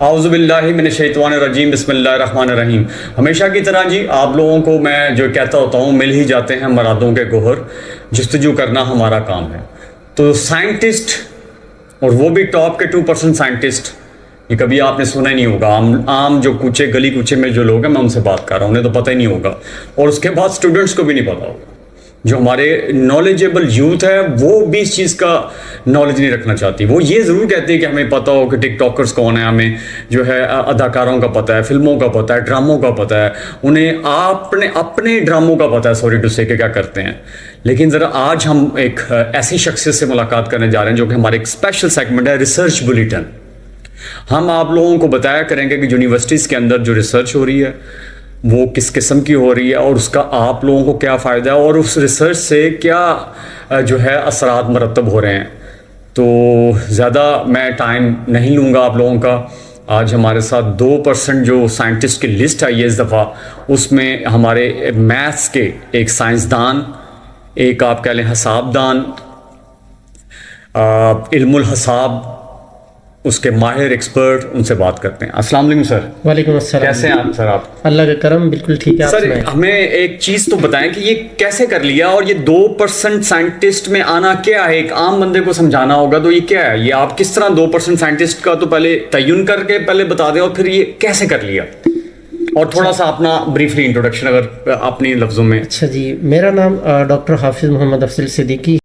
اعوذ باللہ من الشیطان الرجیم، بسم اللہ الرحمن الرحیم۔ ہمیشہ کی طرح جی آپ لوگوں کو میں جو کہتا ہوتا ہوں، مل ہی جاتے ہیں مرادوں کے گوہر، جستجو کرنا ہمارا کام ہے۔ تو سائنٹسٹ، اور وہ بھی ٹاپ کے 2% سائنٹسٹ، یہ کبھی آپ نے سنا ہی نہیں ہوگا۔ عام جو کوچے گلی کوچے میں جو لوگ ہیں، میں ان سے بات کر رہا ہوں، انہیں تو پتہ ہی نہیں ہوگا، اور اس کے بعد اسٹوڈنٹس کو بھی نہیں پتا ہوگا۔ جو ہمارے نالجیبل یوتھ ہے وہ بھی اس چیز کا نالج نہیں رکھنا چاہتی۔ وہ یہ ضرور کہتے ہیں کہ ہمیں پتہ ہو کہ ٹک ٹاکرز کون ہیں، ہمیں جو ہے اداکاروں کا پتہ ہے، فلموں کا پتہ ہے، ڈراموں کا پتہ ہے، انہیں اپنے ڈراموں کا پتہ ہے، سوری ٹو سے، کہ کیا کرتے ہیں۔ لیکن ذرا آج ہم ایک ایسی شخصیت سے ملاقات کرنے جا رہے ہیں جو کہ ہمارے ایک اسپیشل سیگمنٹ ہے، ریسرچ بلیٹن۔ ہم آپ لوگوں کو بتایا کریں گے کہ یونیورسٹیز کے اندر جو ریسرچ ہو رہی ہے وہ کس قسم کی ہو رہی ہے، اور اس کا آپ لوگوں کو کیا فائدہ ہے، اور اس ریسرچ سے کیا جو ہے اثرات مرتب ہو رہے ہیں۔ تو زیادہ میں ٹائم نہیں لوں گا آپ لوگوں کا۔ آج ہمارے ساتھ 2% جو سائنٹسٹ کی لسٹ آئی ہے اس دفعہ، اس میں ہمارے میتھس کے ایک سائنسدان، ایک آپ کہہ لیں حساب دان، علم الحساب، اس کے ماہر ایکسپرٹ، ان سے بات کرتے ہیں۔ السلام علیکم سر۔ وعلیکم السلام۔ کیسے ہیں آپ سر؟ آپ اللہ کا کرم، بالکل ٹھیک ہے۔ سر ہمیں ایک چیز تو بتائیں کہ یہ کیسے کر لیا، اور یہ 2% سائنٹسٹ میں آنا کیا ہے؟ ایک عام بندے کو سمجھانا ہوگا تو یہ کیا ہے؟ یہ آپ کس طرح 2% سائنٹسٹ کا تو پہلے تعین کر کے پہلے بتا دیں، اور پھر یہ کیسے کر لیا؟ اور تھوڑا سا اپنا بریفلی انٹروڈکشن اگر اپنی لفظوں میں۔ اچھا جی، میرا نام ڈاکٹر حافظ محمد افضل صدیقی